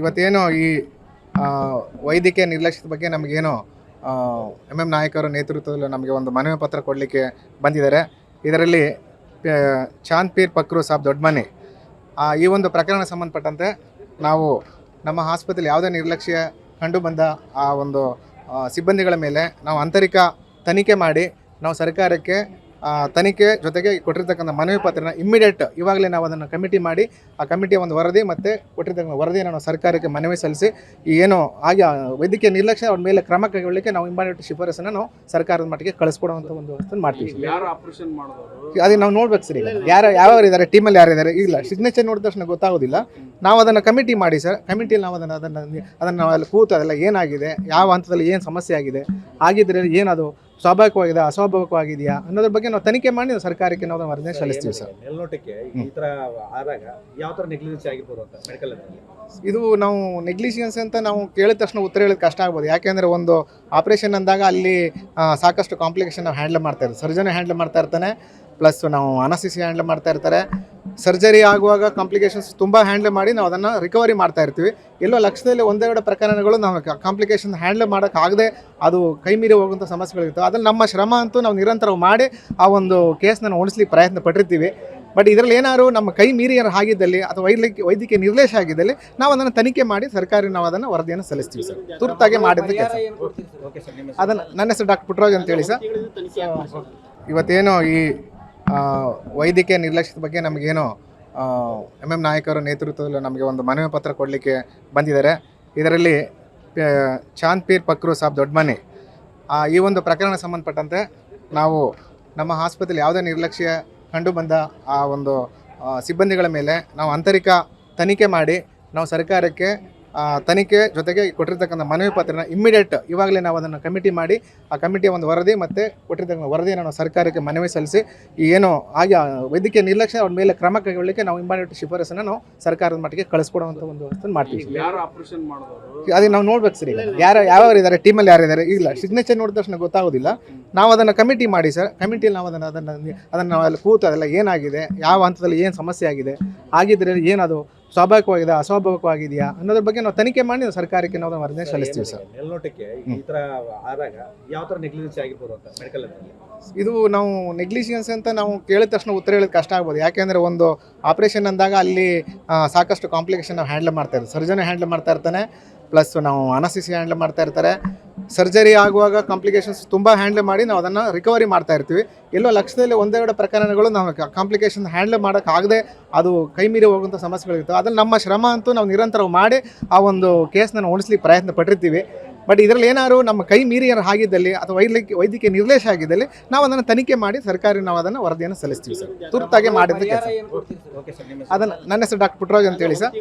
ಇವತ್ತೇನು ಈ ವೈದ್ಯಕೀಯ ನಿರ್ಲಕ್ಷ್ಯದ ಬಗ್ಗೆ ನಮಗೇನು ಎಂ ನಾಯಕರ ನೇತೃತ್ವದಲ್ಲಿ ನಮಗೆ ಒಂದು ಮನವಿ ಪತ್ರ ಕೊಡಲಿಕ್ಕೆ ಬಂದಿದ್ದಾರೆ. ಇದರಲ್ಲಿ ಚಾಂದ್ ಪೀರ್ ಪಕ್ರು ಸಾಬ್ ದೊಡ್ಡಮನೆ ಈ ಒಂದು ಪ್ರಕರಣ ಸಂಬಂಧಪಟ್ಟಂತೆ ನಾವು ನಮ್ಮ ಆಸ್ಪತ್ರೆಯಲ್ಲಿ ಯಾವುದೇ ನಿರ್ಲಕ್ಷ್ಯ ಕಂಡು ಬಂದ ಆ ಒಂದು ಸಿಬ್ಬಂದಿಗಳ ಮೇಲೆ ನಾವು ಆಂತರಿಕ ತನಿಖೆ ಮಾಡಿ ನಾವು ಸರ್ಕಾರಕ್ಕೆ ತನಿಖೆ ಜೊತೆಗೆ ಕೊಟ್ಟಿರ್ತಕ್ಕಂಥ ಮನವಿ ಪತ್ರನ ಇಮ್ಮಿಡಿಯೇಟ್ ಇವಾಗಲೇ ನಾವು ಅದನ್ನು ಕಮಿಟಿ ಮಾಡಿ ಆ ಕಮಿಟಿಯ ಒಂದು ವರದಿ ಮತ್ತು ಕೊಟ್ಟಿರ್ತಕ್ಕಂಥ ವರದಿಯನ್ನು ನಾವು ಸರ್ಕಾರಕ್ಕೆ ಮನವಿ ಸಲ್ಲಿಸಿ ಈ ಏನು ಆಗಿ ವೈದ್ಯಕೀಯ ನಿರ್ಲಕ್ಷ್ಯ ಅವ್ರ ಮೇಲೆ ಕ್ರಮ ಕೈಗೊಳ್ಳಲಿಕ್ಕೆ ನಾವು ಇಮ್ಮಿಡಿಯೇಟ್ ಶಿಫಾರಸನ್ನು ನಾವು ಸರ್ಕಾರದ ಮಟ್ಟಿಗೆ ಕಳಿಸ್ಕೊಡುವಂಥ ಒಂದು ವ್ಯವಸ್ಥೆ ಮಾಡ್ತೀವಿ. ಅದೇ ನಾವು ನೋಡ್ಬೇಕು ಸರ್, ಈಗ ಯಾರು ಇದ್ದಾರೆ ಟೀಮಲ್ಲಿ ಯಾರಿದ್ದಾರೆ ಇಲ್ಲ ಸಿಗ್ನೇಚರ್ ನೋಡಿದ ತಕ್ಷಣ ಗೊತ್ತಾಗೋದಿಲ್ಲ. ನಾವು ಅದನ್ನು ಕಮಿಟಿ ಮಾಡಿ ಸರ್, ಕಮಿಟಿಯಲ್ಲಿ ನಾವು ಅದನ್ನು ಅಲ್ಲಿ ಕೂತು ಅದೆಲ್ಲ ಏನಾಗಿದೆ, ಯಾವ ಹಂತದಲ್ಲಿ ಏನು ಸಮಸ್ಯೆ ಆಗಿದೆ, ಆಗಿದ್ರೆ ಏನದು ಸ್ವಾಭಾವಿಕವಾಗಿದೆ ಅಸ್ವಾಭಾವಿಕವಾಗಿದೆಯಾ ಅನ್ನೋದ್ರ ಬಗ್ಗೆ ನಾವು ತನಿಖೆ ಮಾಡಿ ಸರ್ಕಾರಕ್ಕೆ ನಾವು ವರದಿ ಸಲ್ಲಿಸ್ತೀವಿ ಸರ್. ಮೇಲ್ನೋಟಕ್ಕೆ ಈ ಥರ ಆದಾಗ ಯಾವ ಥರ ನೆಗ್ಲಿಜೆನ್ಸಿ ಆಗಿರ್ಬೋದು ಅಂತ ಮೆಡಿಕಲ್ ಇದು ನಾವು ನೆಗ್ಲಿಜಿಯನ್ಸ್ ಅಂತ ನಾವು ಕೇಳಿದ ತಕ್ಷಣ ಉತ್ತರ ಹೇಳೋದು ಕಷ್ಟ ಆಗ್ಬೋದು. ಯಾಕೆಂದರೆ ಒಂದು ಆಪ್ರೇಷನ್ ಅಂದಾಗ ಅಲ್ಲಿ ಸಾಕಷ್ಟು ಕಾಂಪ್ಲಿಕೇಶನ್ ನಾವು ಹ್ಯಾಂಡಲ್ ಮಾಡ್ತಾ ಇರ್ತೀವಿ. ಸರ್ಜನ್ ಹ್ಯಾಂಡಲ್ ಮಾಡ್ತಾ ಇರ್ತಾನೆ, ಪ್ಲಸ್ ನಾವು ಅನಸ್ತಿಸಿ ಹ್ಯಾಂಡಲ್ ಮಾಡ್ತಾ ಇರ್ತಾರೆ. ಸರ್ಜರಿ ಆಗುವಾಗ ಕಾಂಪ್ಲಿಕೇಶನ್ಸ್ ತುಂಬ ಹ್ಯಾಂಡಲ್ ಮಾಡಿ ನಾವು ಅದನ್ನು ರಿಕವರಿ ಮಾಡ್ತಾ ಇರ್ತೀವಿ. ಎಲ್ಲೋ ಲಕ್ಷದಲ್ಲಿ ಒಂದೆರಡು ಪ್ರಕರಣಗಳು ನಾವು ಕಾಂಪ್ಲಿಕೇಶನ್ ಹ್ಯಾಂಡಲ್ ಮಾಡೋಕ್ಕಾಗದೆ ಅದು ಕೈ ಮೀರಿ ಹೋಗುವಂಥ ಸಮಸ್ಯೆಗಳಿರ್ತವೆ. ಅದನ್ನು ನಮ್ಮ ಶ್ರಮ ಅಂತೂ ನಾವು ನಿರಂತರ ಮಾಡಿ ಆ ಒಂದು ಕೇಸ್ನ ಉಳಿಸ್ಲಿಕ್ಕೆ ಪ್ರಯತ್ನ ಪಟ್ಟಿರ್ತೀವಿ. ಬಟ್ ಇದರಲ್ಲಿ ಏನಾದ್ರು ನಮ್ಮ ಕೈ ಮೀರಿ ಆಗಿದ್ದಲ್ಲಿ ಅಥವಾ ವೈದ್ಯಕೀಯ ನಿರ್ಲಕ್ಷ್ಯ ಆಗಿದ್ದಲ್ಲಿ ನಾವು ಅದನ್ನು ತನಿಖೆ ಮಾಡಿ ಸರ್ಕಾರಿ ನಾವು ಅದನ್ನು ವರದಿಯನ್ನು ಸಲ್ಲಿಸ್ತೀವಿ ಸರ್. ತುರ್ತಾಗಿ ಮಾಡಿದ ಕೆಲಸ. ಅದನ್ನು ನನ್ನ ಹೆಸರು ಡಾಕ್ಟರ್ ಪುಟ್ಟರಾಜ್ ಅಂತೇಳಿ ಸರ್. ಇವತ್ತೇನು ಈ ವೈದ್ಯಕೀಯ ನಿರ್ಲಕ್ಷ್ಯದ ಬಗ್ಗೆ ನಮಗೇನು ಎಂ ನಾಯಕರ ನೇತೃತ್ವದಲ್ಲಿ ನಮಗೆ ಒಂದು ಮನವಿ ಪತ್ರ ಕೊಡಲಿಕ್ಕೆ ಬಂದಿದ್ದಾರೆ. ಇದರಲ್ಲಿ ಚಾಂದ್ ಪೀರ್ ಪಕ್ರು ಸಾಬ್ ದೊಡ್ಡಮನೆ ಈ ಒಂದು ಪ್ರಕರಣ ಸಂಬಂಧಪಟ್ಟಂತೆ ನಾವು ನಮ್ಮ ಆಸ್ಪತ್ರೆಯಲ್ಲಿ ಯಾವುದೇ ನಿರ್ಲಕ್ಷ್ಯ ಕಂಡು ಬಂದ ಆ ಒಂದು ಸಿಬ್ಬಂದಿಗಳ ಮೇಲೆ ನಾವು ಆಂತರಿಕ ತನಿಖೆ ಮಾಡಿ ನಾವು ಸರ್ಕಾರಕ್ಕೆ ತನಿಖೆ ಜೊತೆಗೆ ಕೊಟ್ಟಿರ್ತಕ್ಕಂಥ ಮನವಿ ಪತ್ರನ ಇಮ್ಮಿಡಿಯೇಟ್ ಇವಾಗಲೇ ನಾವು ಅದನ್ನು ಕಮಿಟಿ ಮಾಡಿ ಆ ಕಮಿಟಿಯ ಒಂದು ವರದಿ ಮತ್ತು ಕೊಟ್ಟಿರ್ತಕ್ಕಂಥ ವರದಿಯನ್ನು ನಾವು ಸರ್ಕಾರಕ್ಕೆ ಮನವಿ ಸಲ್ಲಿಸಿ ಈ ಏನು ಆಗಿ ವೈದ್ಯಕೀಯ ನಿರ್ಲಕ್ಷ್ಯ ಅವ್ರ ಮೇಲೆ ಕ್ರಮ ಕೈಗೊಳ್ಳಲಿಕ್ಕೆ ನಾವು ಇಮ್ಮಿಡಿಯೇಟ್ ಶಿಫಾರಸನ್ನು ನಾವು ಸರ್ಕಾರದ ಮಟ್ಟಿಗೆ ಕಳಿಸ್ಕೊಡುವಂಥ ಒಂದು ವ್ಯವಸ್ಥೆ ಮಾಡ್ತೀವಿ. ಅದೇ ನಾವು ನೋಡ್ಬೇಕು ಸರ್, ಈಗ ಯಾರು ಇದ್ದಾರೆ ಟೀಮಲ್ಲಿ ಯಾರಿದ್ದಾರೆ ಇಲ್ಲ ಸಿಗ್ನೇಚರ್ ನೋಡಿದ ತಕ್ಷಣ ಗೊತ್ತಾಗೋದಿಲ್ಲ. ನಾವು ಅದನ್ನು ಕಮಿಟಿ ಮಾಡಿ ಸರ್, ಕಮಿಟಿಯಲ್ಲಿ ನಾವು ಅದನ್ನು ಅಲ್ಲಿ ಕೂತು ಅದೆಲ್ಲ ಏನಾಗಿದೆ, ಯಾವ ಹಂತದಲ್ಲಿ ಏನು ಸಮಸ್ಯೆ ಆಗಿದೆ, ಆಗಿದ್ರೆ ಏನದು ಸ್ವಾಭಾವಿಕವಾಗಿದೆ ಅಸ್ವಾಭಾವಿಕವಾಗಿದೆಯಾ ಅನ್ನೋದ್ರ ಬಗ್ಗೆ ನಾವು ತನಿಖೆ ಮಾಡಿ ಸರ್ಕಾರಕ್ಕೆ ನಾವು ವರದಿ ಸಲ್ಲಿಸ್ತೀವಿ ಸರ್. ಮೇಲ್ನೋಟಕ್ಕೆ ಈ ಥರ ಆದಾಗ ಯಾವ ಥರ ನೆಗ್ಲಿಜೆನ್ಸಿ ಆಗಿರ್ಬೋದು ಅಂತ ಮೆಡಿಕಲ್ ಇದು ನಾವು ನೆಗ್ಲಿಜಿಯನ್ಸ್ ಅಂತ ನಾವು ಕೇಳಿದ ತಕ್ಷಣ ಉತ್ತರ ಹೇಳೋದು ಕಷ್ಟ ಆಗ್ಬೋದು. ಯಾಕೆಂದರೆ ಒಂದು ಆಪ್ರೇಷನ್ ಅಂದಾಗ ಅಲ್ಲಿ ಸಾಕಷ್ಟು ಕಾಂಪ್ಲಿಕೇಶನ್ ನಾವು ಹ್ಯಾಂಡಲ್ ಮಾಡ್ತಾ ಇರ್ತೀವಿ. ಸರ್ಜನ್ ಹ್ಯಾಂಡಲ್ ಮಾಡ್ತಾ ಇರ್ತಾನೆ, ಪ್ಲಸ್ ನಾವು ಅನಸ್ತಿಸಿ ಹ್ಯಾಂಡಲ್ ಮಾಡ್ತಾ ಇರ್ತಾರೆ. ಸರ್ಜರಿ ಆಗುವಾಗ ಕಾಂಪ್ಲಿಕೇಶನ್ಸ್ ತುಂಬ ಹ್ಯಾಂಡಲ್ ಮಾಡಿ ನಾವು ಅದನ್ನು ರಿಕವರಿ ಮಾಡ್ತಾ ಇರ್ತೀವಿ. ಎಲ್ಲೋ ಲಕ್ಷದಲ್ಲಿ ಒಂದೆರಡು ಪ್ರಕರಣಗಳು ನಾವು ಕಾಂಪ್ಲಿಕೇಶನ್ ಹ್ಯಾಂಡಲ್ ಮಾಡೋಕ್ಕಾಗದೆ ಅದು ಕೈ ಮೀರಿ ಹೋಗುವಂಥ ಸಮಸ್ಯೆಗಳಿರ್ತವೆ. ಅದನ್ನು ನಮ್ಮ ಶ್ರಮ ಅಂತೂ ನಾವು ನಿರಂತರ ಮಾಡಿ ಆ ಒಂದು ಕೇಸ್ನ ಉಳಿಸ್ಲಿಕ್ಕೆ ಪ್ರಯತ್ನ ಪಟ್ಟಿರ್ತೀವಿ. ಬಟ್ ಇದರಲ್ಲಿ ಏನಾದ್ರು ನಮ್ಮ ಕೈ ಮೀರಿ ಆಗಿದ್ದಲ್ಲಿ ಅಥವಾ ವೈದ್ಯಕೀಯ ನಿರ್ಲಕ್ಷ್ಯ ಆಗಿದ್ದಲ್ಲಿ ನಾವು ಅದನ್ನು ತನಿಖೆ ಮಾಡಿ ಸರ್ಕಾರಿ ನಾವು ಅದನ್ನು ವರದಿಯನ್ನು ಸಲ್ಲಿಸ್ತೀವಿ ಸರ್. ತುರ್ತಾಗಿ ಮಾಡಿದ ಕೆಲಸ. ಅದನ್ನು ನನ್ನ ಹೆಸರು ಡಾಕ್ಟರ್ ಪುಟ್ಟರಾಜ್ ಅಂತೇಳಿ ಸರ್.